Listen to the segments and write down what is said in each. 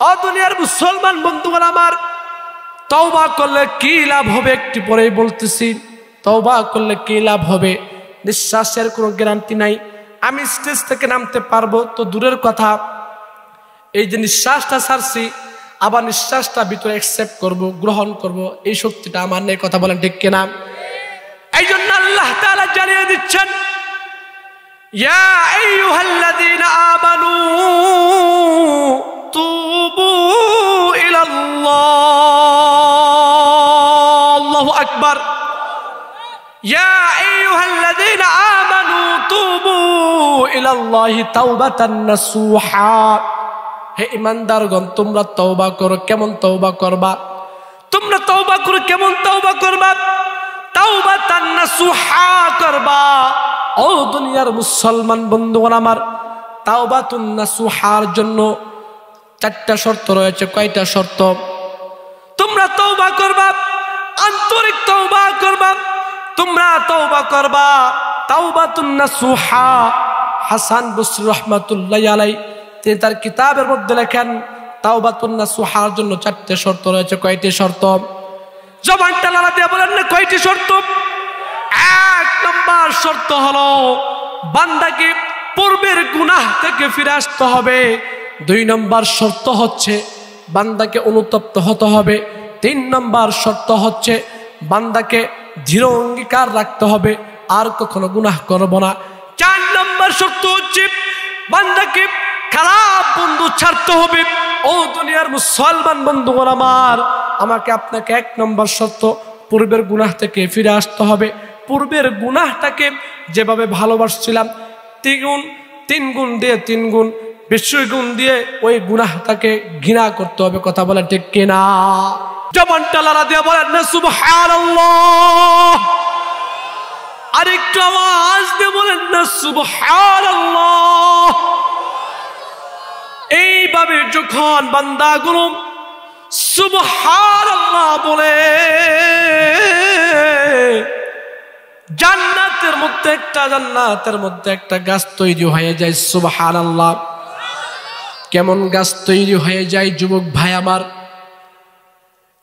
ও দুনিয়ার মুসলমান বন্ধুগণ আমার, তওবা করলে কি লাভ হবে একটু পরেই বলতেছি। তওবা করলে কি লাভ হবে? নিঃশ্বাসের কোনো গ্যারান্টি নাই। আমি স্টেজ থেকে নামতে পারবো তো দূরের কথা, এই যে নিঃশ্বাসটা ছাড়ছি আবার নিঃশ্বাসটা ভিতরে অ্যাকসেপ্ট করব, গ্রহণ করব, এই শক্তিটা আমার নেই। কথা বলেন ঠিক কিনা? এই জন্য আল্লাহ তাআলা জানিয়ে দিচ্ছেন, ইয়া আইয়ুহাল্লাযীনা আমানু তুবু ইলাল্লাহ। আল্লাহু আকবার। ইয়া আইয়ুহাল্লাযীনা আমানু তুবু ইলাল্লাহি তাওবাতান নাসুহা। হে ঈমানদারগণ, তোমরা তওবা করো। কেমন তওবা করবা? তোমরা তওবা করো, কেমন তওবা করবা? তাওবাতান নাসুহা করবা। ও দুনিয়ার মুসলমান বন্ধুগণ আমার, তাওবাতুন নাসুহার জন্য 4টা শর্ত রয়েছে। কয়টা শর্ত? তোমরা তওবা করবা, আন্তরিক তওবা করবা, তোমরা তওবা করবা। তাওবাতুন নাসুহা, হাসান বসরি রাহমাতুল্লাহি আলাইহি তিনি তার কিতাবের মধ্যে লেখেন, তাওবাতুন নাসুহার জন্য 4টে শর্ত রয়েছে। কয়টি শর্ত? জবানটা লড়া দিয়ে বলেন না কয়টি শর্ত? 1 নম্বর শর্ত হলো বান্দাকে পূর্বের গুনাহ থেকে ফিরে আসতে হবে। 2 নম্বর শর্ত হচ্ছে বান্দাকে অনুতপ্ত হতে হবে। 3 নম্বর শর্ত হচ্ছে বান্দাকে দৃঢ় অঙ্গীকার রাখতে হবে, আর কখনো গুনাহ করব না। 4 নম্বর শর্ত হচ্ছে বান্দাকে খারাপ বন্ধু ছাড়তে হবে। ও দুনিয়ার মুসলমান বন্ধুগণ আমার, আমাকে আপনাকে 1 নম্বর শর্ত পূর্বের গুনাহ থেকে ফিরে আসতে হবে। পূর্বের গুনাহটাকে যেভাবে ভালোবাসছিলাম 3 গুণ দিয়ে 3 গুণ বেশি গুণ দিয়ে ওই গুনাহটাকে ঘৃণা করতে হবে। কথা বলেন ঠিক কিনা? জবানটা লড়া দিয়ে বলেন না সুবহানাল্লাহ। আরেকটু আওয়াজ দিয়ে বলেন না সুবহানাল্লাহ। এইভাবে যখন বান্দাগুলো সুবহানাল্লাহ বলে, জান্নাতের মধ্যে একটা গাছ তৈরি হয়ে যায়। সুবহানাল্লাহ। কেমন গাছ তৈরি হয়ে যায় যুবক ভাই আমার?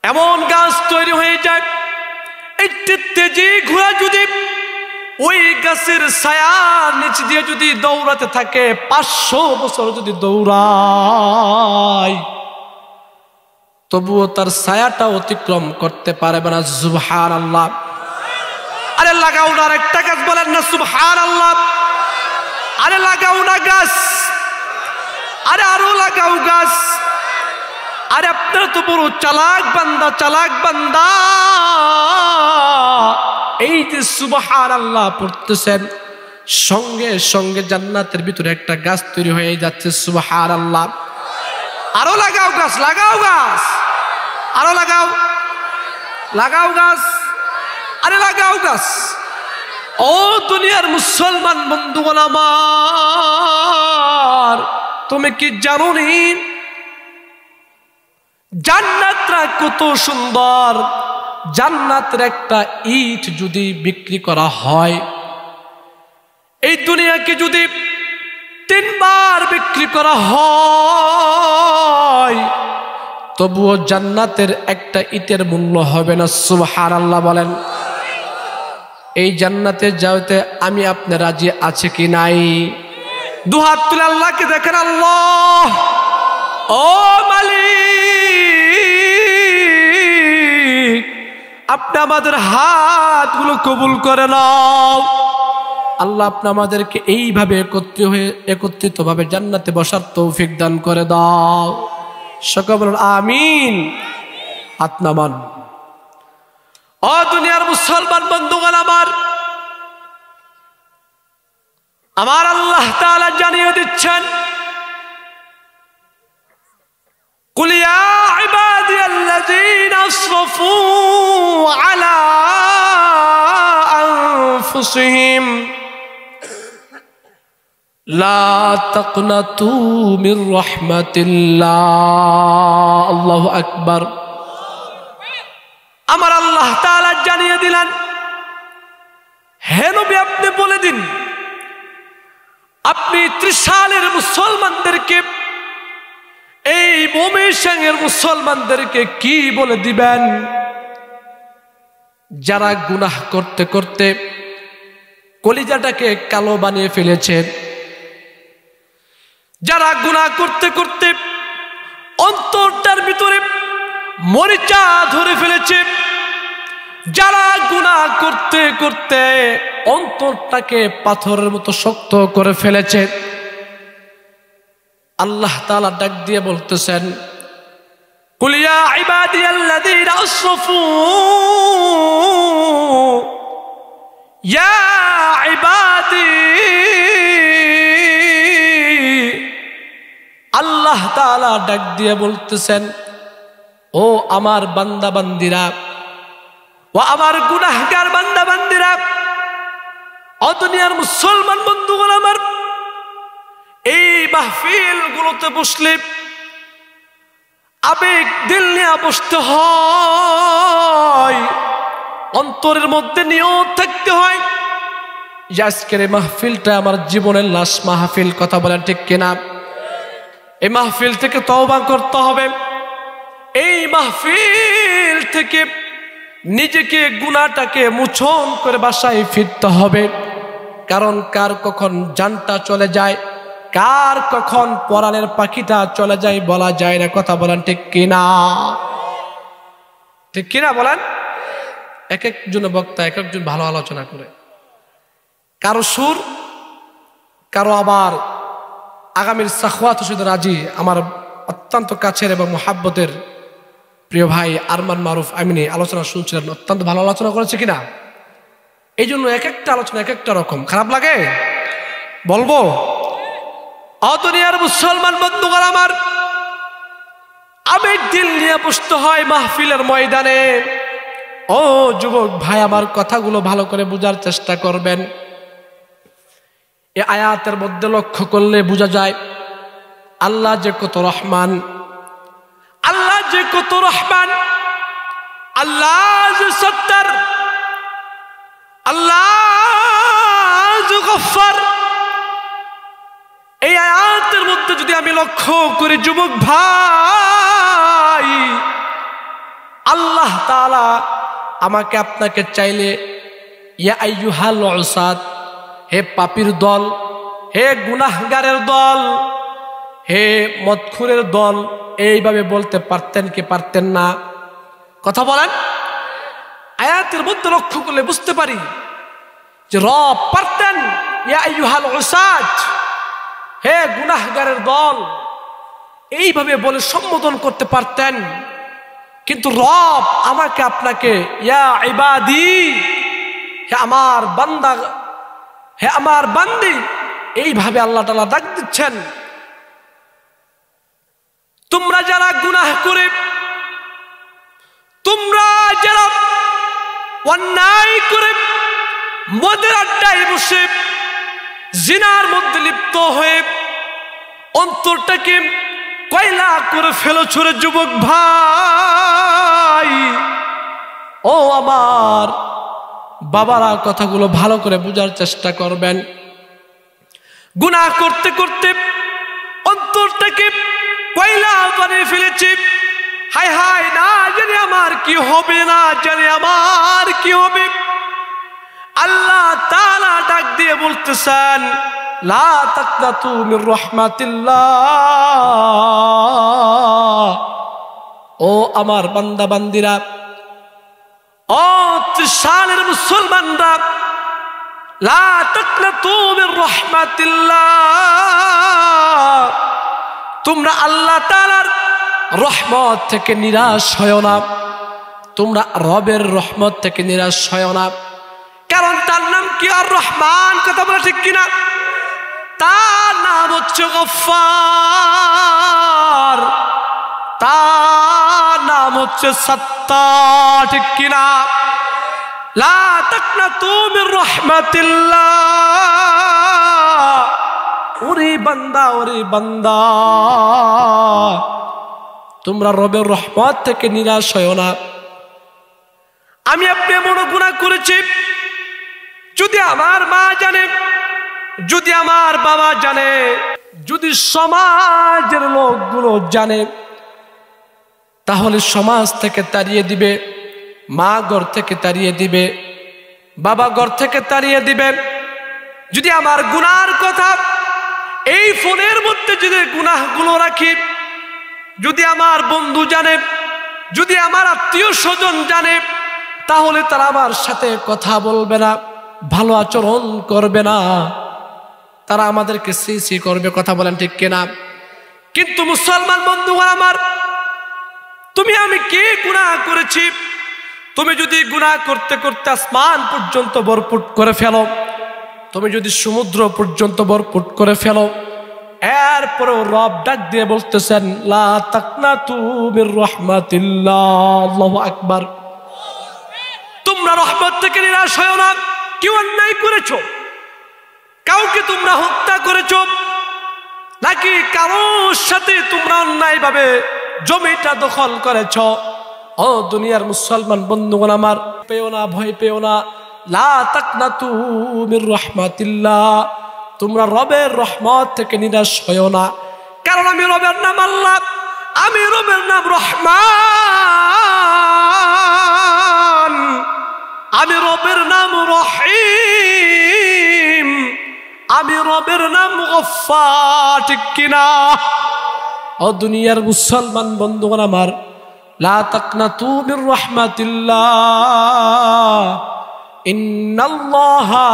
এমন গাছ তৈরি হয়ে যায়, একটি তেজি ঘোড়া যদি ওই গাছের ছায়ার নিচে দিয়ে যদি দৌড়াতে থাকে, 500 বছর যদি দৌড়ায়, তবুও তার ছায়াটা অতিক্রম করতে পারবে না। সুবহানাল্লাহ। আরে লাগাও না একটা গাছ, বলেন না সুবহানাল্লাহ। আরে লাগাও না গাছ, আরে আরো লাগাও গাছ। আরে আপনার তো বড় চালাক বান্দা, এই যে সুবহানাল্লাহ পড়তেছেন, সঙ্গে সঙ্গে জান্নাতের ভিতরে একটা গাছ তৈরি হয়ে যাচ্ছে। সুবহানাল্লাহ। আরো লাগাও গাছ, আরো লাগাও গাছ, আরে লাগাও গাছ। ও দুনিয়ার মুসলমান বন্ধুগণ আমার, তুমি কি জানো নি জান্নাতটা কত সুন্দর? জান্নাতের একটা ইট যদি বিক্রি করা হয়, এই দুনিয়াকে যদি 3 বার বিক্রি করা হয়, তবুও জান্নাতের একটা ইটের মূল্য হবে না। সুবহানাল্লাহ বলেন। এই জান্নাতে যাওয়াতে আমি আপনি রাজি আছে কি নাই? 2 হাত তুলে আল্লাহকে দেখেন। আল্লাহ, ও মালিক, আপনি আমাদের হাতগুলো কবুল করে নাও। আল্লাহ, আপনি আমাদেরকে এইভাবে একত্রিত ভাবে জান্নাতে বসার তৌফিক দান করে দাও। সকলে বলুন আমিন। হাত নামান। ও দুনিয়ার মুসলমান বন্ধুগণ আমার আল্লাহ তাআলা জানিয়ে দিচ্ছেন, কুল ইয়া ইবাদিয়াল্লাযীনা আসরাফু আলা আনফুসিহিম লা তাকনাতু মির রাহমাতিল্লাহ। আল্লাহু আকবার। আমার আল্লাহ তাআলা জানিয়ে দিলেন, হে নবী আপনি বলে দিন, আপনি ত্রিশালের মুসলমানদেরকে এই ময়মনসিংহের মুসলমানদেরকে কি বলে দিবেন যারা গুনাহ করতে করতে কলিজাটাকে কালো বানিয়ে ফেলেছে, যারা গুনাহ করতে করতে অন্তরটার ভিতরে মরিচা ধরে ফেলেছে, যারা গুনাহ করতে করতে অন্তরটাকে পাথরের মতো শক্ত করে ফেলেছে, আল্লাহ তাআলা ডাক দিয়ে বলতেছেন, কুল ইয়া ইবাদিয়াল্লাযীনা আসরাফু ইয়া ইবাদি, আল্লাহ তাআলা ডাক দিয়ে বলতেছেন, ও আমার বান্দা বান্দিরা, ও আমার গুনাহগার বান্দা বান্দিরা, ও দুনিয়ার মুসলমান বন্ধুগণ আমার, এই মাহফিল গুলোতে বসলে আবেগ দিল নিয়ে বসতে হয়, অন্তরের মধ্যে নিয়ত থাকতে হয় যে আজকের এই মাহফিলটা আমার জীবনের লাশ মাহফিল। কথা বলেন ঠিক কিনা? এই মাহফিল থেকে তওবা করতে হবে, এই মাহফিল থেকে নিজেকে গুনাহটাকে মোচন করে বাসায় ফিরতে হবে। কারণ কার কখন জানটা চলে যায়, কার কখন পরাণের পাখিটা চলে যায় বলা যায় না। কথা বলেন ঠিক কিনা? ঠিক কিনা বলেন? এক একজন বক্তা এক একজন ভালো আলোচনা করে, কারো সুর, কারো আবার আগামীর সাখওয়াত হোসেন রাজি, আমার অত্যন্ত কাছের এবং মোহাব্বতের প্রিয় ভাই আরমান মারুফ আমিনী আলোচনা শুনছিলেন, অত্যন্ত ভালো আলোচনা করেছে কিনা? এই জন্য এক একটা আলোচনা এক একটা রকম। খারাপ লাগে বলবো? দুনিয়ার মুসলমান বন্ধুগণ আমার, আবেগ দিল নিয়ে বসতে হয় মাহফিলের ময়দানে। ও যুবক ভাই আমার, কথাগুলো ভালো করে বোঝার চেষ্টা করবেন। এই আয়াতের মধ্যে লক্ষ্য করলে বোঝা যায় আল্লাহ যে কত রহমান, আল্লাহ যে কত রহমান, আল্লাহ যে সত্তার, আল্লাহ যে গফফার। এই আয়াতের মধ্যে যদি আমি লক্ষ্য করি যুবক ভাই, আল্লাহ তাআলা আমাকে আপনাকে চাইলে ইয়া আইয়ুহাল উসাদ, হে পাপীর দল, হে গুনাহগারের দল, হে মদখুরের দল, এইভাবে বলতে পারতেন কি পারতেন না? কথা বলেন। আয়াতের মধ্যে লক্ষ্য করলে বুঝতে পারি যে রব পারতেন ইয়া আইয়ুহাল উসাদ, হে গুনাহগারের দল, এইভাবে বলে সম্বোধন করতে পারতেন। কিন্তু রব আমাকে আপনাকে ইয়া ইবাদি, হে আমার বান্দা, হে আমার বান্দি, এইভাবে আল্লাহ তাআলা ডাক দিচ্ছেন। তোমরা যারা গুনাহ করে, তোমরা যারা অন্যায় করে মদের আড্ডায় বসে জিনার মধ্যে লিপ্ত হয়ে অন্তরটাকে কয়লা করে ফেলেছ রে যুবক ভাই, ও আমার বাবারা, কথাগুলো ভালো করে বোঝার চেষ্টা করবেন। গুনাহ করতে করতে অন্তরটাকে কয়লা বানিয়ে ফেলেছি। হায় হায়, না জানি আমার কি হবে, না জানি আমার কি হবে। আল্লাহ তাআলা ডাক দিয়ে বলতেছেন, লা তাকনাতু মির রাহমাতিল্লাহ। ও আমার বান্দা বান্দিরা, ও ত্রিশালের মুসলমানরা, লা তাকনাতু মির রাহমাতিল্লাহ। তোমরা আল্লাহ তাআলার রহমত থেকে নিরাশ হয় না, তোমরা রবের রহমত থেকে নিরাশ হয় না। কারণ তার নাম কি? আর রহমান। কথা বলে ঠিক কিনা? তার নাম হচ্ছে গফফার, তার নাম হচ্ছে সত্তার। ঠিক কিনা? লা তাকনাতু মির রাহমাতিল্লাহ। ওরে বান্দা, ওরে বান্দা, তোমরা রবের রহমত থেকে নিরাশ হয় না। আমি আপনি এমন গুনাহ করেছি, যদি আমার মা জানে, যদি আমার বাবা জানে, যদি সমাজের লোকগুলো জানে তাহলে সমাজ থেকে তাড়িয়ে দিবে, মা ঘর থেকে তাড়িয়ে দিবে, বাবা ঘর থেকে তাড়িয়ে দিবে। যদি আমার গুনার কথা এই ফোনের মধ্যে যদি গুনাহগুলো রাখি, যদি আমার বন্ধু জানে, যদি আমার আত্মীয় স্বজন জানে, তাহলে তারা আমার সাথে কথা বলবে না, ভালো আচরণ করবে না, তারা আমাদেরকে সি করবে। কথা বলেন ঠিক কিনা? কিন্তু মুসলমান বন্ধুগণ আমার, তুমি আমি কি গুনাহ করেছি? তুমি যদি গুনাহ করতে করতে আসমান পর্যন্ত বরপুট করে ফেলো, তুমি যদি সমুদ্র পর্যন্ত বরপুট করে ফেলো, এরপরেও রব ডাক দিয়ে বলতেছেন লা তাকনাতু মির রাহমাতিল্লাহ। আল্লাহু আকবার। তোমরা রহমত থেকে নিরাশ হয়ো না। কেউ অন্যায় করেছো, কাউকে তোমরা হত্যা করেছো, নাকি কারোর সাথে তোমরা অন্যায় ভাবে জমিটা দখল করেছ, ও দুনিয়ার মুসলমান বন্ধুগণ আমার, পেও না, ভয় পেও না। লা তাকনাতু মির রাহমাতিল্লাহ, তোমরা রবের রহমত থেকে নিরাশ হয়ো না। কারণ আমি রবের নাম আল্লাহ, আমি রবের নাম রহমান, আমি রবের নাম রহিম, আমি রবের নাম গফফার। ঠিক কিনা? ও দুনিয়ার মুসলমান বন্ধুগণ আমার, লা তাকনাতু মির রাহমাতিল্লাহ, ইন্নাল্লাহা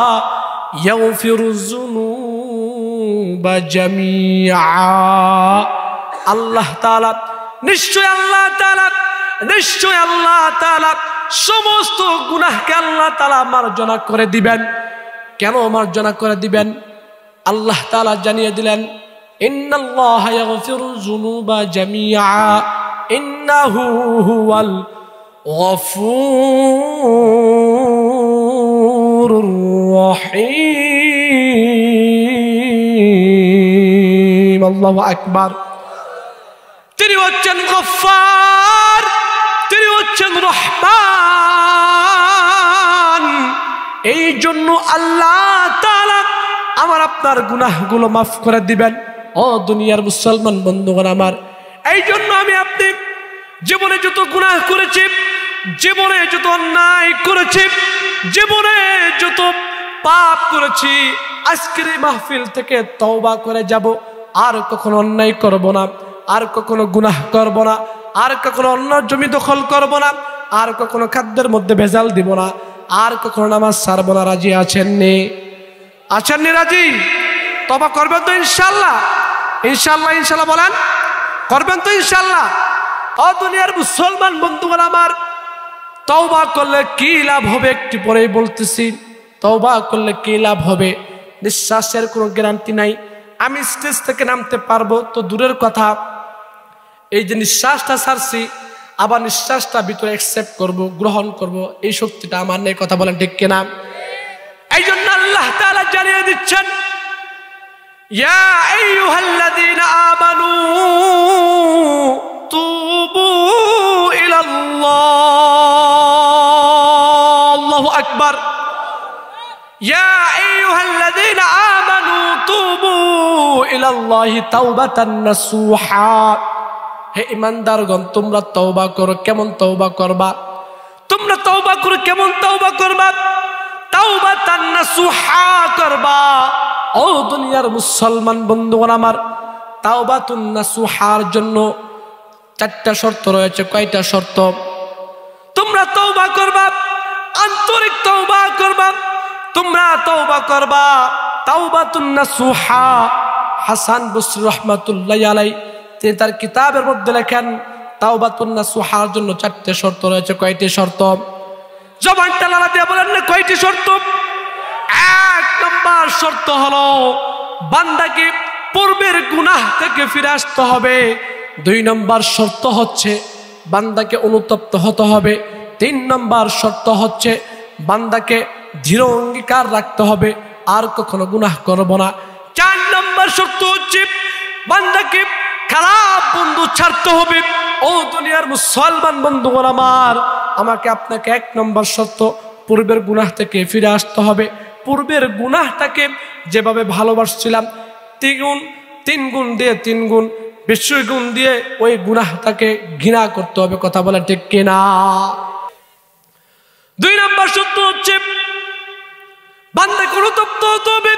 ইয়াগফিরুয যুনুবা জামিআ। আল্লাহ তাআলা, নিশ্চয় আল্লাহ তাআলা, নিশ্চয় আল্লাহ তাআলা সমস্ত গুনাহকে আল্লাহ তাআলা মার্জনা করে দিবেন। কেন মার্জনা করে দিবেন? আল্লাহ তাআলা জানিয়ে দিলেন ইন্নাল্লাহা ইয়াগফিরুয যুনুবা জামিআ ইন্নাহু হুয়াল গফুরুর রহিম। আল্লাহু আকবার। তিনি হচ্ছেন গফফার, তিনি হচ্ছেন রহমান। এই জন্য আল্লাহ তাআলা আমার আপনার গুনাহগুলো মাফ করে দিবেন। ও দুনিয়ার মুসলমান বন্ধুগণ আমার, এই জন্য আমি আপনি জীবনে যত গুনাহ করেছি, জীবনে যত অন্যায় করেছি, জীবনে যত পাপ করেছি, আজকের এই মাহফিল থেকে তওবা করে যাব। আর কখনো অন্যায় করব না, আর কখনো গুনাহ করব না, আর কখনো অন্য জমি দখল করব না, আর কখনো খাদ্যের মধ্যে ভেজাল দিব না, আর কখনো নামাজ ছাড়ব না। রাজি আছেননি? আছেননি রাজি? তওবা করবেন তো ইনশাআল্লাহ? ইনশাআল্লাহ, ইনশাআল্লাহ বলেন, করবেন তো ইনশাআল্লাহ? ও দুনিয়ার মুসলমান বন্ধুগণ আমার, তওবা করলে কি লাভ হবে একটু পরেই বলতেছি। তওবা করলে কি লাভ হবে? নিঃশ্বাসের কোনো গ্যারান্টি নাই। আমি স্টেজ থেকে নামতে পারবো তো দূরের কথা, এই যে নিঃশ্বাসটা ছাড়ছি, আবার নিঃশ্বাসটা ভিতরে অ্যাকসেপ্ট করব, গ্রহণ করব, এই শক্তিটা আমার নেই। কথা বলেন ঠিক কিনা? এই জন্য আল্লাহ তাআলা জানিয়ে দিচ্ছেন ইয়া আইয়ুহাল্লাযীনা আমানু তুবু ইলাল্লাহ। আল্লাহু আকবার। ইয়া আইয়ুহাল্লাযীনা আমানু তুবু ইলাল্লাহি তাওবাতান নাসুহা। হে ঈমানদারগণ, তোমরা তওবা করো। কেমন তওবা করবা? তোমরা তওবা করো, কেমন তওবা করবা? তাওবাতান নাসুহা করবা। ও দুনিয়ার মুসলমান বন্ধুগণ আমার, তাওবাতুন নাসুহার জন্য 4টা শর্ত রয়েছে। কয়টা শর্ত? তোমরা তওবা করবা, আন্তরিক তওবা করবা, তোমরা তওবা করবা। তাওবাতুন নাসুহা, হাসান বসরি রাহমাতুল্লাহি আলাইহি তিনি তার কিতাবের মধ্যে লেখেন তাওবাতুন নাসুহার জন্য 4টে শর্ত রয়েছে। কয়টি শর্ত? জবানটা লড়া দিয়ে বলেন না কয়টি শর্ত? 1 নম্বর শর্ত হলো বান্দাকে পূর্বের গুনাহ থেকে ফিরে আসতে হবে। 2 নম্বর শর্ত হচ্ছে বান্দাকে অনুতপ্ত হতে হবে। 3 নম্বর শর্ত হচ্ছে বান্দাকে দৃঢ় অঙ্গীকার রাখতে হবে, আর কখনো গুনাহ করব না। 4 নম্বর শর্ত হচ্ছে বান্দাকে খারাপ বন্ধু ছাড়তে হবে। ও দুনিয়ার মুসলমান বন্ধুগণ আমার, আমাকে আপনাকে 1 নম্বর শর্ত পূর্বের গুনাহ থেকে ফিরে আসতে হবে। পূর্বের গুনাহটাকে যেভাবে ভালোবাসছিলাম 3 গুণ দিয়ে 3 গুণ বেশি গুণ দিয়ে ওই গুনাহটাকে ঘৃণা করতে হবে। কথা বলা ঠিক কিনা? 2 নম্বর সত্য হচ্ছে বান্দাকে অনুতপ্ত হতে হবে।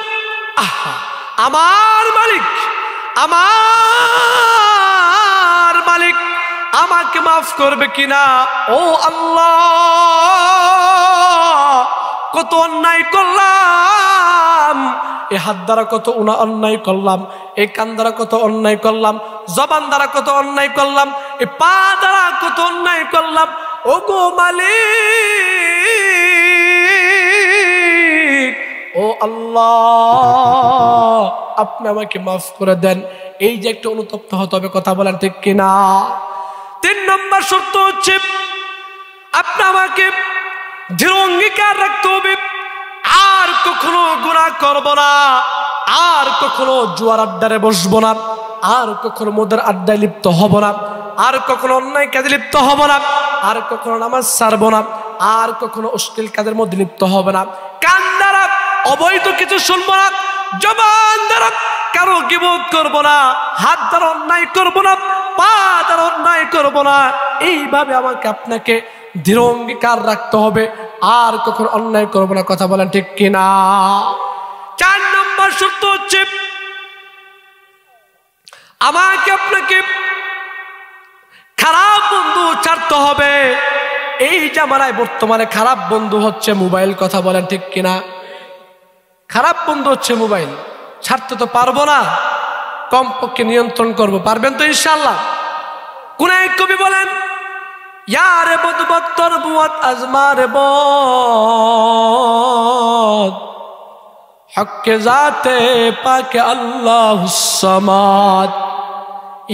আমার মালিক আমাকে মাফ করবে কিনা? ও আল্লাহ, কত অন্যায় করলাম, এই হাত দ্বারা কত অন্যায় করলাম, এই কান দ্বারা কত অন্যায় করলাম, জবান দ্বারা কত অন্যায় করলাম, এই পা দ্বারা কত অন্যায় করলাম। ও গো মালিক, ও আল্লাহ, আপনি আমাকে মাফ করে দেন। এই যে একটা অনুতপ্ত হতে হবে। কথা বলেন ঠিক কিনা? 3 নম্বর শর্ত হচ্ছে আপনি আমাকে দৃঢ় অঙ্গীকার রাখতে হবে, আর কখনো গুনাহ করব না, আর কখনো জুয়ার আড্ডারে বসবো না, আর কখনো মদের আড্ডায় লিপ্ত হব না, আর কখনো অন্যায় কাজে লিপ্ত হব না, আর কখনো নামাজ ছাড়বো না, আর কখনো অশ্লীল কাজের মধ্যে লিপ্ত হবে না, কান দ্বারা অবৈধ কিছু শুনবো না, জবান দ্বারা কারো গীবত করব না, হাত দ্বারা অন্যায় করব না, পা দ্বারা অন্যায় করব না। এইভাবে আমাকে আপনাকে দৃঢ় অঙ্গীকার রাখতে হবে, আর কখনো অন্যায় করব না। কথা বলেন ঠিক কিনা? 4 নম্বর শর্ত হচ্ছে আমাকে আপনাকে খারাপ বন্ধু ছাড়তে হবে। এই জামানায় বর্তমানে খারাপ বন্ধু হচ্ছে মোবাইল। কথা বলেন ঠিক কিনা? খারাপ বন্ধু হচ্ছে মোবাইল। ছাড়তে তো পারবো না, কমপক্ষে নিয়ন্ত্রণ করব। পারবেন তো ইনশাআল্লাহ? কোন এক কবি বলেন, ইয়ারে বদবক্তর বুয়াত আজমারে বদ হক্কে জাতে পাকে আল্লাহুস সামাদ,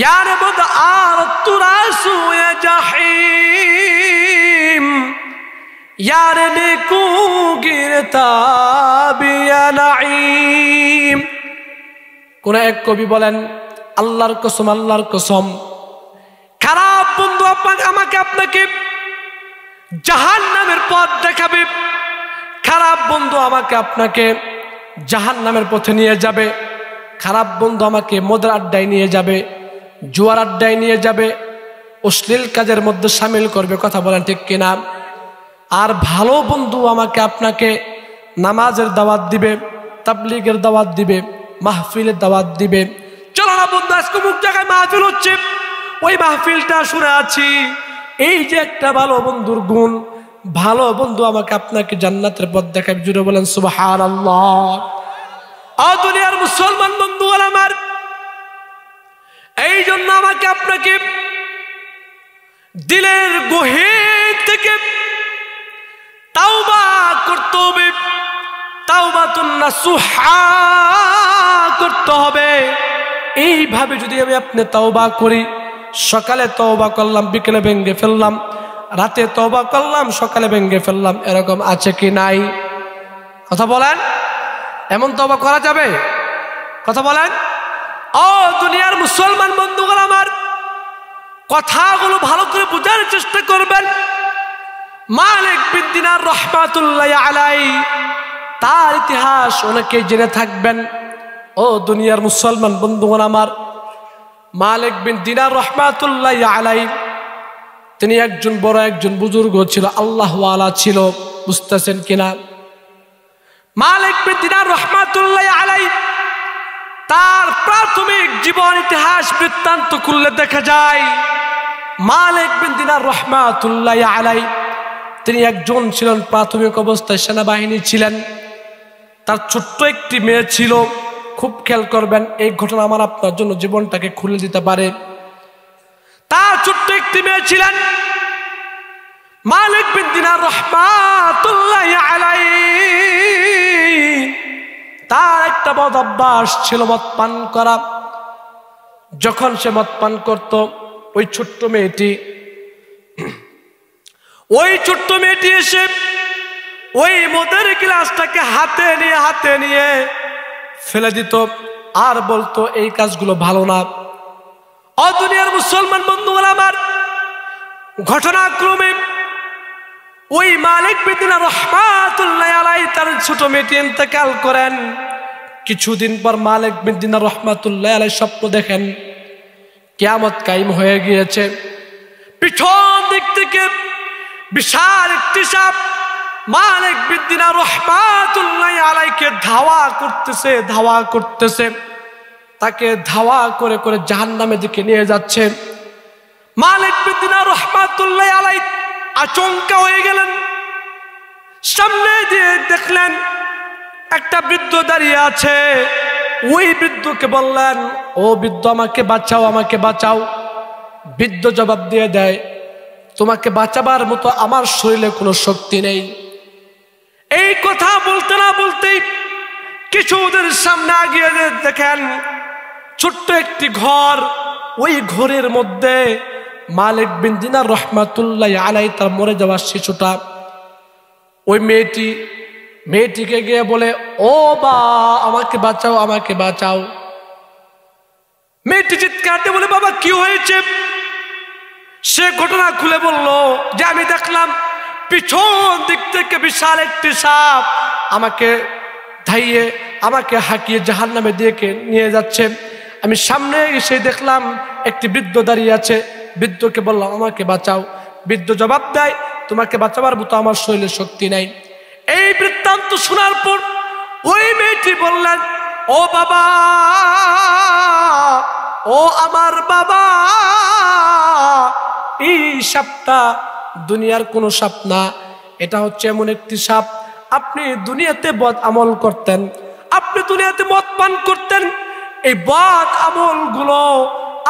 ইয়ারে বদ আর তুরাসু এ জাহিম, ইয়ারে নেকু গিরতা বিয়া নাঈম। কোন এক কবি বলেন, আল্লাহর কসম, আল্লাহর কসম, খারাপ বন্ধু আমাকে আপনাকে জাহান্নামের পথ দেখাবে। খারাপ বন্ধু আমাকে আপনাকে জাহান্নামের পথে নিয়ে যাবে। খারাপ বন্ধু আমাকে মদের আড্ডায় নিয়ে যাবে, জুয়ার আড্ডায় নিয়ে যাবে, অশ্লীল কাজের মধ্যে সামিল করবে। কথা বলেন ঠিক কিনা? আর ভালো বন্ধু আমাকে আপনাকে নামাজের দাওয়াত দিবে, তাবলীগের দাওয়াত দিবে, মাহফিলের দাওয়াত দিবে। চলো না বন্ধু, আজকে মুখ জায়গায় মাহফিল হচ্ছে, ওই মাহফিলটা শুনে আছি। এই যে একটা ভালো বন্ধুর গুণ, ভালো বন্ধু আমাকে আপনাকে জান্নাতের পথ দেখাবে। জুড়ে বলেন সুবহানাল্লাহ। দুনিয়ার মুসলমান বন্ধু আমার, এই জন্য আমাকে আপনাকে দিলের গহীর থেকে তাওবা করতে হবে, তাওবাতুন নাসুহা করতে হবে। এইভাবে যদি আমি আপনি তাওবা করি, সকালে তওবা করলাম, বিকেলে ভেঙ্গে ফেললাম, রাতে তওবা করলাম, সকালে ভেঙ্গে ফেললাম, এরকম আছে কি নাই? কথা বলেন, এমন তওবা করা যাবে? কথা বলেন। ও দুনিয়ার মুসলমান বন্ধুগণ আমার, কথাগুলো ভালো করে বোঝার চেষ্টা করবেন। মালিক বিন দিনার রাহমাতুল্লাহ আলাইহি, তার ইতিহাস অনেকে জেনে থাকবেন। ও দুনিয়ার মুসলমান বন্ধুগণ আমার, মালিক বিন দিনার রাহমাতুল্লাহ আলাইহি তিনি একজন বড় একজন বুজুর্গ ছিল, আল্লাহওয়ালা ছিল। বুঝতেছেন কিনা? মালিক বিন দিনার রাহমাতুল্লাহ আলাইহি তার প্রাথমিক জীবন ইতিহাস বৃত্তান্ত খুললে দেখা যায়, মালিক বিন দিনার রাহমাতুল্লাহ আলাইহি তিনি একজন ছিলেন, প্রাথমিক অবস্থায় সেনাবাহিনী ছিলেন। তার ছোট্ট একটি মেয়ে ছিল। খুব খেয়াল করবেন, এই ঘটনা আমার আপনার জন্য জীবনটাকে খুলে দিতে পারে। তার ছোট্ট একটি মেয়ে ছিলেন। মালিক বিন দিনার রাহমাতুল্লাহ আলাইহি তার একটা বদ অভ্যাস ছিল মদ পান করা। যখন সে মদ পান করত, ওই ছোট্ট মেয়েটি এসে ওই মদের গ্লাসটাকে হাতে নিয়ে ফেলে দিত, আর বলতো এই কাজগুলো ভালো না। দুনিয়ার মুসলমান বন্ধুগণ আমার, ঘটনাক্রমে ওই মালিক বিন দিনার রাহমাতুল্লাহ আলাইহি তার ছোট মেয়েটি ইন্তেকাল করেন। কিছুদিন পর মালিক বিন দিনার রহমাতুল্লাহ আলাইহি স্বপ্ন দেখেন কিয়ামত কায়েম হয়ে গিয়েছে। পিছন দিক থেকে বিশাল একটি সাপ মালিক বিন দিনার রহমাতুল্লাহ আলাইহিকে ধাওয়া করতেছে, তাকে ধাওয়া করে করে জাহান্নামের দিকে নিয়ে যাচ্ছে। মালিক বিন দিনার রহমাতুল্লাহ আলাইহি আচমকা হয়ে গেলেন। সামনে দিয়ে দেখলেন একটা বৃদ্ধ দাঁড়িয়ে আছে। ওই বৃদ্ধকে বললেন, ও বৃদ্ধ, আমাকে বাঁচাও, আমাকে বাঁচাও। বৃদ্ধ জবাব দিয়ে দেয়, তোমাকে বাঁচাবার মতো আমার শরীরে কোনো শক্তি নেই। এই কথা বলতে না বলতেই কিছু ওদের সামনে আগিয়ে দেখেন ছোট্ট একটি ঘর। ওই ঘরের মধ্যে মালিক বিন দিনার রহমাতুল্লাহ আলাইহি তার মরে যাওয়া শিশুটা, ওই মেয়েটিকে গিয়ে বলে, ও বা, আমাকে বাঁচাও, আমাকে বাঁচাও। মেয়েটি চিৎকার দিয়ে বলে, বাবা কি হয়েছে? সে ঘটনা খুলে বলল যে আমি দেখলাম পিছন দিক থেকে বিশাল একটি সাপ আমাকে ধাইয়ে আমাকে হাঁকিয়ে জাহান্নামে দিয়ে নিয়ে যাচ্ছে। আমি সামনে এসে দেখলাম একটি বৃদ্ধ দাঁড়িয়ে আছে। বৃদ্ধকে বললাম, আমাকে বাঁচাও। বৃদ্ধ জবাব দেয়, তোমাকে বাঁচাবার মতো আমার শরীরে শক্তি নাই। এই বৃত্তান্ত শোনার পর ওই মেয়েটি বললেন, ও বাবা, ও আমার বাবা, এই সাপটা দুনিয়ার কোনো সাপ না, এটা হচ্ছে এমন একটি সাপ। আপনি দুনিয়াতে বদ আমল করতেন, আপনি দুনিয়াতে মদ পান করতেন, এই বদ আমলগুলো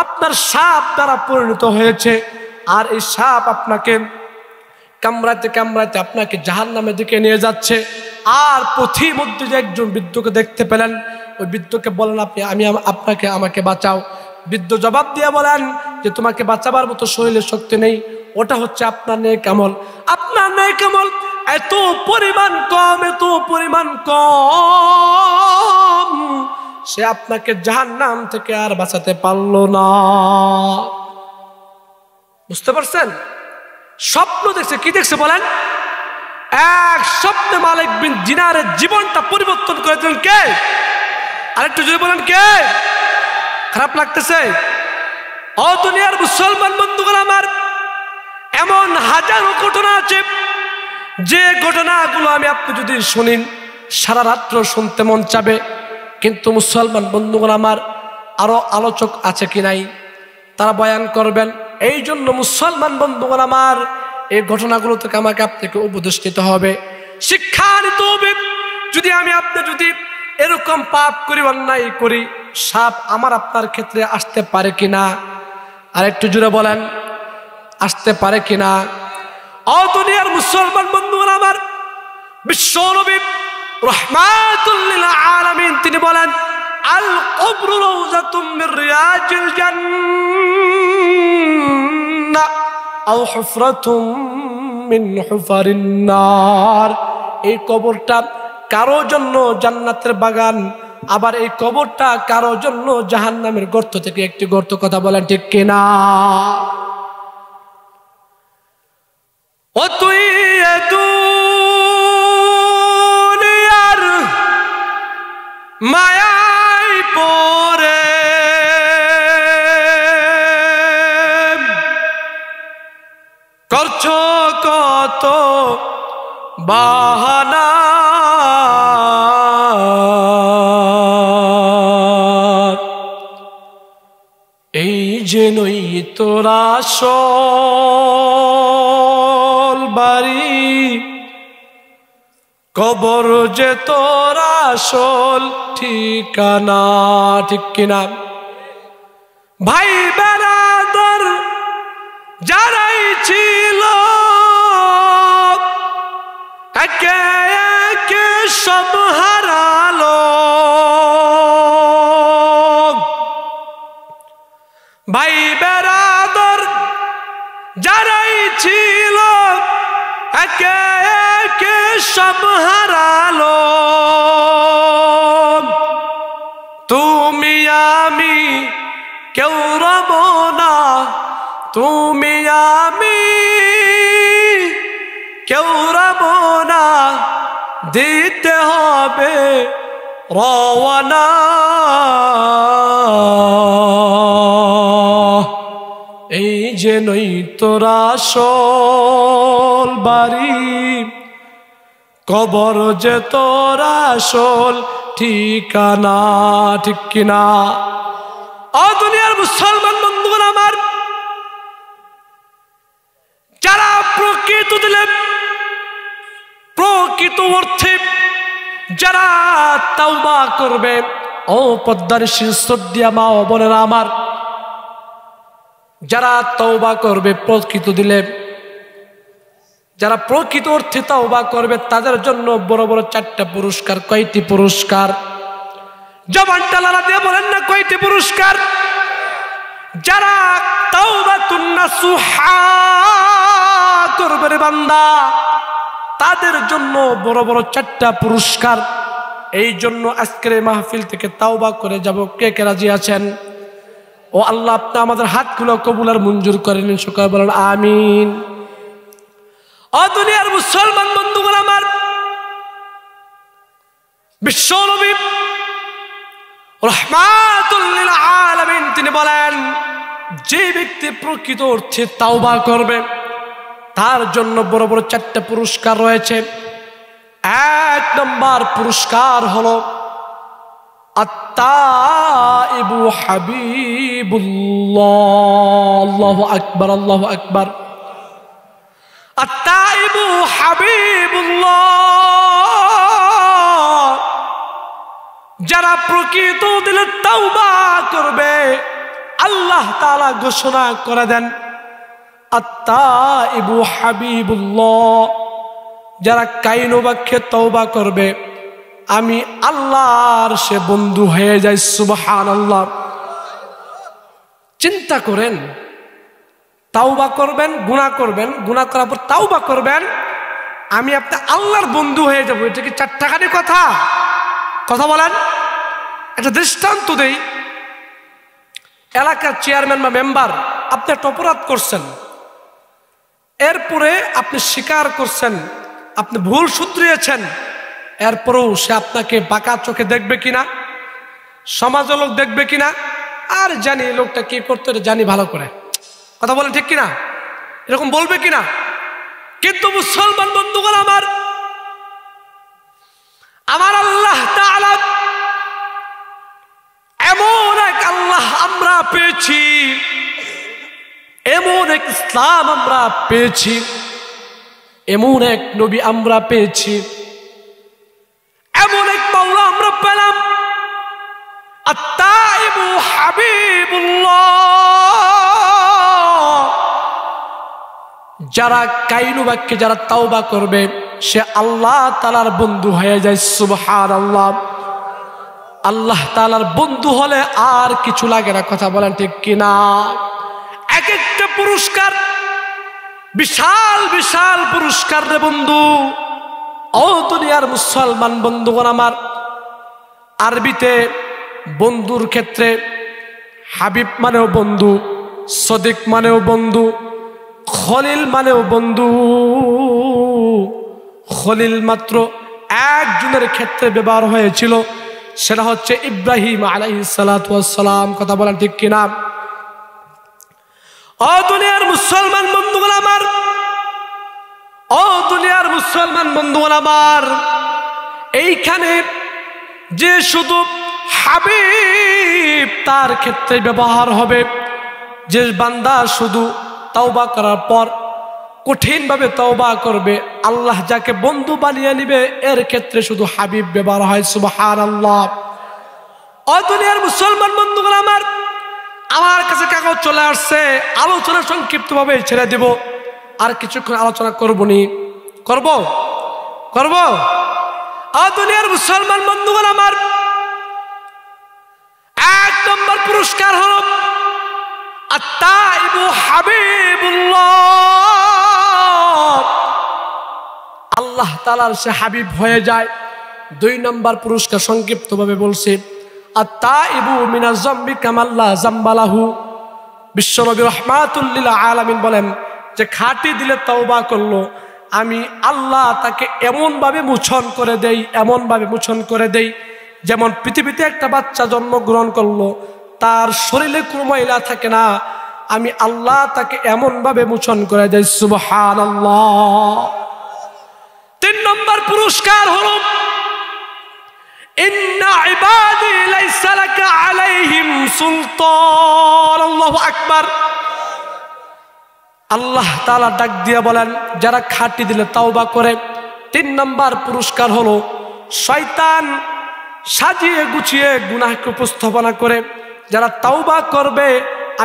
আপনার সাপ দ্বারা পরিণত হয়েছে। আর এই সাপ আপনাকে কামড়াতে কামড়াতে আপনাকে জাহান্নামের দিকে নিয়ে যাচ্ছে। আর পথির মধ্যে যে একজন বৃদ্ধকে দেখতে পেলেন, ওই বৃদ্ধকে বলেন, আমাকে বাঁচাও। বৃদ্ধ জবাব দিয়ে বলেন যে তোমাকে বাঁচাবার মতো শরীরে শক্তি নেই, ওটা হচ্ছে আপনার নেক আমল। আপনার নেক আমল এত পরিমাণ কম, সে আপনাকে জাহান্নাম থেকে আর বাঁচাতে পারলো না। বুঝতে পারছেন? স্বপ্ন দেখছে, কি দেখছে বলেন? এক স্বপ্নে মালিক বিন দিনারের জীবনটা পরিবর্তন করে দিলেন কে? আরেকটু যদি বলেন কে? খারাপ লাগতেছে? ও দুনিয়ার মুসলমান বন্ধুগণ আমার, এমন হাজারো ঘটনা আছে যে ঘটনাগুলো আপনি যদি শুনেন সারা রাত্র শুনতে মন চাবে। কিন্তু মুসলমান বন্ধুগণ আমার, আরো আলোচক আছে কি নাই, তারা বয়ান করবেন। এই জন্য মুসলমান বন্ধুগণ আমার, এই ঘটনাগুলো থেকে আমাকে আপনাকে উপদেশ নিতে হবে, শিক্ষা নিতে হবে। যদি আপনি যদি এরকম পাপ করি, অন্যায় করি, সাপ আমার আপনার ক্ষেত্রে আসতে পারে কিনা? আর একটু জুড়ে বলেন, আসতে পারে কিনা? ও দুনিয়ার মুসলমান বন্ধুগণ আমার, বিশ্ব নবী রাহমাতুল লিল আলামিন তিনি বলেন, আল কবরু রাওযাতুম মির রিয়াজিল জান্নাহ আও হুফরাতুম মিন হুফারিন নার। এই কবরটা কারো জন্য জান্নাতের বাগান, আবার এই কবরটা কারো জন্য জাহান্নামের গর্ত থেকে একটি গর্ত। কথা বলেন ঠিক কিনা? ও তুই দুনিয়ার মায়ায় পড়ে করছো কত বাহানা, এই যে নই তোরা আসল বাড়ি, কবর যে তোরা আসল ঠিকানা। ঠিক কিনা? ভাই বেরাদর যারাই ছিল একে একে সব হারালো। ভাই বেরাদর যারাই ছিল একে একে সব হারালো। তুমি আমি কেউ রব না, তুমি আমি কেউ রব না, দিতে হবে রওয়ানা, এই যে নই তোরা আসল বাড়ি, কবর যে তোরা আসল ঠিকানা। ঠিক কিনা? ও দুনিয়ার মুসলমান বন্ধুগণ আমার, যারা প্রকৃত দিলে প্রকৃত অর্থে যারা তাওবা করবে, ও পদ্মার শ্রদ্ধা মা ও বোনেরা আমার, যারা তাওবা করবে প্রকৃত দিলে, যারা প্রকৃত অর্থে তাওবা করবে, তাদের জন্য বড় বড় 4টা পুরস্কার। কয়টি পুরস্কার? জবানটা লড়া দিয়ে বলেন না কয়টি পুরস্কার? যারা তাওবাতুন নাসুহা করবে রে বান্দা, তাদের জন্য বড় বড় 4টা পুরস্কার। এই জন্য আজকের এই মাহফিল থেকে তাওবা করে যাব। কে কে রাজি আছেন? ও আল্লাহ, আপনি আমাদের হাতগুলো কবুল আর মঞ্জুর করেন, সকলে বলেন আমিন। ও দুনিয়ার মুসলমান বন্ধুগণ আমার, বিশ্বনবী রাহমাতুল লিল আলামিন তিনি বলেন, যে ব্যক্তি প্রকৃত অর্থে তাওবা করবে তার জন্য বড় বড় 4টা পুরস্কার রয়েছে। 1 নম্বর পুরস্কার হলো আত-তাইবু হাবিবুল্লাহ। আল্লাহু আকবার, আল্লাহু আকবার। আত-তাইবু হাবিবুল্লাহ, যারা প্রকৃত দিলে তাওবা করবে, আল্লাহ তাআলা ঘোষণা করে দেন আত-তাইবু হাবিবুল্লাহ, যারা কাইনো বাক্যে তওবা করবে, আমি আল্লাহর সে বন্ধু হয়ে যাই। সুবহানাল্লাহ। চিন্তা করেন, তাওবা করবেন, গুনাহ করবেন, গুনাহ করার পর তাওবা করবেন, আমি আপনি আল্লাহর বন্ধু হয়ে যাব। এটা কি 4 টাকারই কথা? কথা বলেন। একটা দৃষ্টান্ত দেই। এলাকার চেয়ারম্যান বা মেম্বার, আপনি একটা অপরাধ করছেন, এরপরে আপনি স্বীকার করছেন, আপনি ভুল শুধরিয়েছেন, এরপরেও সে আপনাকে বাঁকা চোখে দেখবে কিনা, সমাজের লোক দেখবে কিনা, আর জানি এই লোকটা কি করতে জানি ভালো করে, কথা বলেন ঠিক কিনা, এরকম বলবে কিনা? কিন্তু মুসলমান বন্ধুগণ আমার, আমার আল্লাহ তাআলা এমন এক আল্লাহ আমরা পেয়েছি, এমন এক ইসলাম আমরা পেয়েছি, এমন এক নবী আমরা পেয়েছি, এমন এক মাওলা আমরা পেলাম। আত-তাইবু হাবিবুল্লাহ, যারা কাইনু বাক্যে যারা তাওবা করবে, সে আল্লাহ তাআলার বন্ধু হয়ে যায়। সুবহানাল্লাহ। আল্লাহ তাআলার বন্ধু হলে আর কিছু লাগে না, কথা বলেন ঠিক কিনা? এক একটা পুরস্কার বিশাল বিশাল পুরস্কার রে বন্ধু। ও দুনিয়ার মুসলমান বন্ধুগণ আমার, আরবিতে বন্ধুর ক্ষেত্রে হাবিব মানেও বন্ধু, সদিক মানেও বন্ধু, খলিল মানেও বন্ধু। খলিল মাত্র একজনের ক্ষেত্রে ব্যবহার হয়েছিল, সেটা হচ্ছে ইব্রাহিম আলাইহিস সালাতু ওয়াস সালাম। কথা বলেন ঠিক কিনা? ও দুনিয়ার মুসলমান বন্ধুগণ আমার, ও দুনিয়ার মুসলমান বন্ধুগণ আমার, এইখানে যে শুধু হাবিব তার ক্ষেত্রে ব্যবহার হবে, যে বান্দা শুধু তাওবা করার পর কঠিনভাবে তাওবা করবে, আল্লাহ যাকে বন্ধু বানিয়ে নিবে, এর ক্ষেত্রে শুধু হাবিব ব্যবহার হয়। সুবহানাল্লাহ। ও দুনিয়ার মুসলমান বন্ধুগণ আমার, আমার কাছে কাগজ চলে আসছে, আলোচনা সংক্ষিপ্তভাবে ছেড়ে দেব, আর কিছুক্ষণ আলোচনা করবনি, করব। ও দুনিয়ার মুসলমান বন্ধুগণ আমার, 1 নম্বর পুরস্কার হলো আত-তাইবু হাবিবুল্লাহ, আল্লাহ তাআলার সে হাবিব হয়ে যায়। 2 নম্বর পুরস্কার সংক্ষিপ্তভাবে বলছি, আত-তাইবু মিনাজ যামবি কামাল্লা যামবালাহু। বিশ্বনবী রাহমাতুল লিল আলামিন বলেন যে খাঁটি দিলে তওবা করলো, আমি আল্লাহ তাকে এমন ভাবে মোচন করে দেই, এমন ভাবে মোচন করে দেই যেমন পৃথিবীতে একটা বাচ্চা জন্মগ্রহণ করলো, তার শরীরে কোনো ময়লা থাকে না, আমি আল্লাহ তাকে এমন ভাবে মোচন করে দেই, সুবহানাল্লাহ। 3 নম্বর পুরস্কার হলো ইন্না ইবাদি লাইসা লাকা আলাইহিম সুলতান। আল্লাহু আকবার। আল্লাহ তাআলা ডাক দিয়ে বলেন, যারা খাঁটি দিলে তাওবা করে, 3 নম্বর পুরস্কার হলো শয়তান সাজিয়ে গুছিয়ে গুনাহকে উপস্থাপনা করে, যারা তাওবা করবে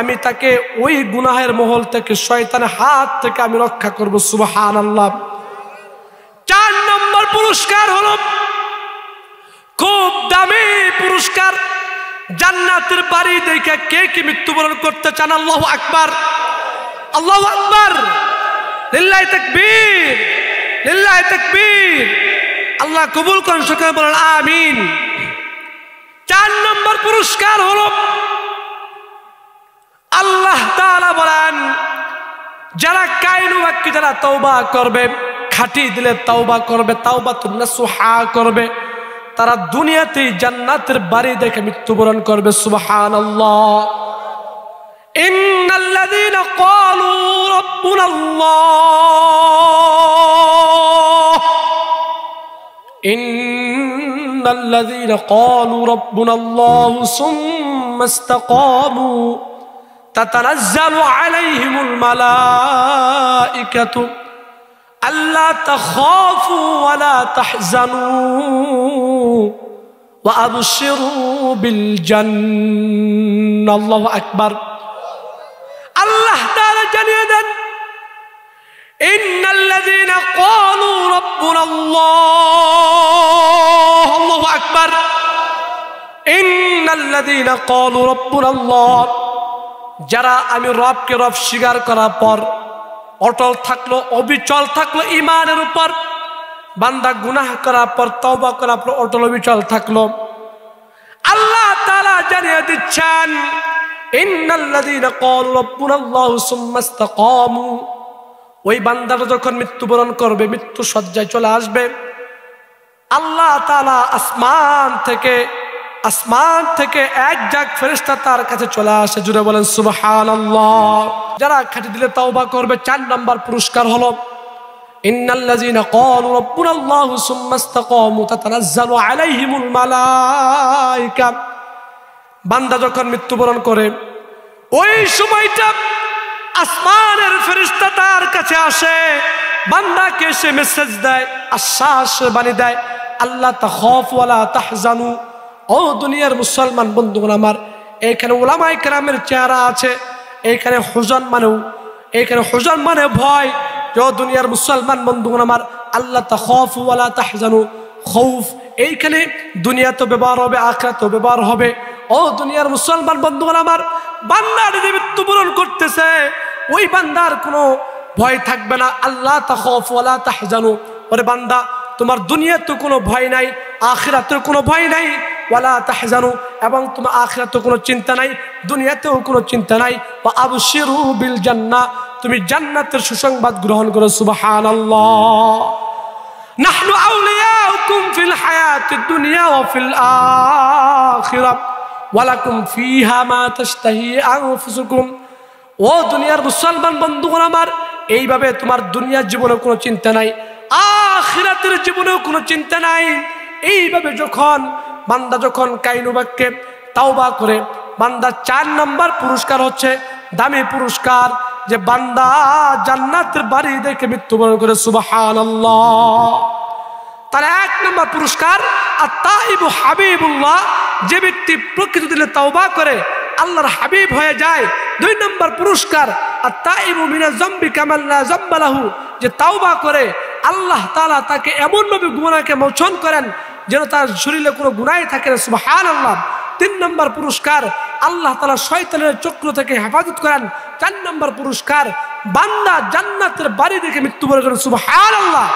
আমি তাকে ওই গুনাহের মহল থেকে, শয়তানের হাত থেকে আমি রক্ষা করব, সুবহানাল্লাহ। 4 নম্বর পুরস্কার হলো খুব দামি পুরস্কার, জান্নাতের বাড়ি দেখে কে কি মৃত্যুবরণ করতে চান? আল্লাহু আকবার, আল্লাহু আকবার, লিল্লাহি তাকবীর, লিল্লাহি তাকবীর। আল্লাহ কবুল করুন, সকলে বলেন আমিন। 4 নম্বর পুরস্কার হলো আল্লাহ তাআলা বলেন, যারা কায়নু বাক্যে যারা তওবা করবে, খাঁটি দিলে তওবা করবে, তাওবাতুন নাসুহা করবে, তারা দুনিয়াতেই জান্নাতের বাড়ি দেখে মৃত্যুবরণ করবে, সুবহানাল্লাহ। ইন্নাল্লাযীনা ক্বালু রাব্বুনাল্লাহ, ইন্নাল্লাযীনা ক্বালু রাব্বুনাল্লাহু সুম্মা ইসতাকামু তাতানাজ্জালু আলাইহিমুল মালাইকাতু আল্লা তাখাফু ওয়া লা তাহজানু ওয়া আবশিরু বিল জান্নাহ। আল্লাহু আকবার। আল্লাহ তাআলা জানিয়ে দেন, ইন্নাল্লাযীনা ক্বালু রাব্বুনাল্লাহ, আল্লাহু আকবার, ইন্নাল্লাযীনা ক্বালু রাব্বুনাল্লাহ, যারা আমি রবকে রব স্বীকার করার পর অটল থাকলো, অবিচল থাকলো ঈমানের উপর, বান্দা গুনাহ করার পর তওবা করার পর অটল অবিচল থাকলো, আল্লাহ তাআলা জানিয়ে দিচ্ছেন, ইন্নাল্লাযীনা ক্বালু রাব্বুনাল্লাহু সুম্মা ইসতাকামু, ওই বান্দাটা যখন মৃত্যুবরণ করবে, মৃত্যু সজ্জায় চলে আসবে, আল্লাহ তাআলা আসমান থেকে এক জাগ ফেরেশতা তার কাছে চলে আসে, জুড়ে বলেন সুবহানাল্লাহ। যারা খাঁটি দিলে তাওবা করবে, 4 নম্বর পুরস্কার হলো ইন্নাল্লাযীনা ক্বালু রাব্বুনাল্লাহু সুম্মা ইসতাকামু তাতানাজ্জালু আলাইহিমুল মালাইকা, বান্দা যখন মৃত্যুবরণ করে ওই সময়টা আসমানের ফেরেশতা তার কাছে আসে, বান্দাকে এসে মেসেজ দেয়, আশ্বাস বাণী দেয়, আল্লাহ তাখাফু ওয়া লা তাহজানু। ও দুনিয়ার মুসলমান বন্ধুগণ আমার, এখানে উলামায়ে কেরামের চেহারা আছে, এখানে হুজন মানে ভয়। ও দুনিয়ার মুসলমান বন্ধুগণ আমার, আল্লাহ তাখাফু ওয়া লা তাহজানু, খৌফ এইখানে দুনিয়াতেও ব্যবহার হবে, আখিরাতেও ব্যবহার হবে। ও দুনিয়ার মুসলমান বন্ধুগণ আমার, বান্দা যদি মৃত্যুবরণ করতেছে, ওই বান্দার কোনো ভয় থাকবে না, আল্লাহ তাখাফু ওয়া লা তাহজানু। ওরে বান্দা, তোমার দুনিয়াতেও কোনো ভয় নাই, আখিরাতেও কোনো ভয় নাই, ওয়ালা তাহজানু, এবং তোমার আখিরাতেও কোনো চিন্তা নাই, দুনিয়াতেও কোনো চিন্তা নাই, ওয়া আবশিরু বিল জান্নাহ, তুমি জান্নাতের সুসংবাদ গ্রহণ করো, সুবহানাল্লাহ। নাহনু আউলিয়াউকুম ফিল হায়াতিদ দুনিয়া ওয়া ফিল আখিরাহ ওয়া লাকুম ফিহা মা তাশতাহি আনফুসুকুম। ও দুনিয়ার মুসলমান বন্ধুগণ আমার, এইভাবে তোমার দুনিয়ার জীবনে কোনো চিন্তা নাই, আখিরাতের জীবনেও কোনো চিন্তা নাই। এইভাবে বান্দা যখন কায়নু বাক্যে তাওবা করে, বান্দা 4 নম্বর পুরস্কার হচ্ছে দামি পুরস্কার, যে বান্দা জান্নাতের বাড়ি দেখে মৃত্যুবরণ করে, সুবহানাল্লাহ। তার 1 নম্বর পুরস্কার আত-তাইবু হাবিবুল্লাহ, যে ব্যক্তি প্রকৃত দিলে তাওবা করে আল্লাহর হাবিব হয়ে যায়। 2 নম্বর পুরস্কার আত-তাইবু মিনাজ যামবি কামান লা যামবা লাহু, যে তাওবা করে আল্লাহ তাআলা তাকে এমনভাবে গুনাহকে মোচন করেন যেন তার শরীরে কোনো গুনাহই থাকে না, সুবহানাল্লাহ। 3 নম্বর পুরস্কার আল্লাহ তাআলা শয়তানের চক্র থেকে হেফাজত করেন। 4 নম্বর পুরস্কার বান্দা জান্নাতের বাড়ি দেখে মৃত্যুবরণ করেন, সুবহানাল্লাহ।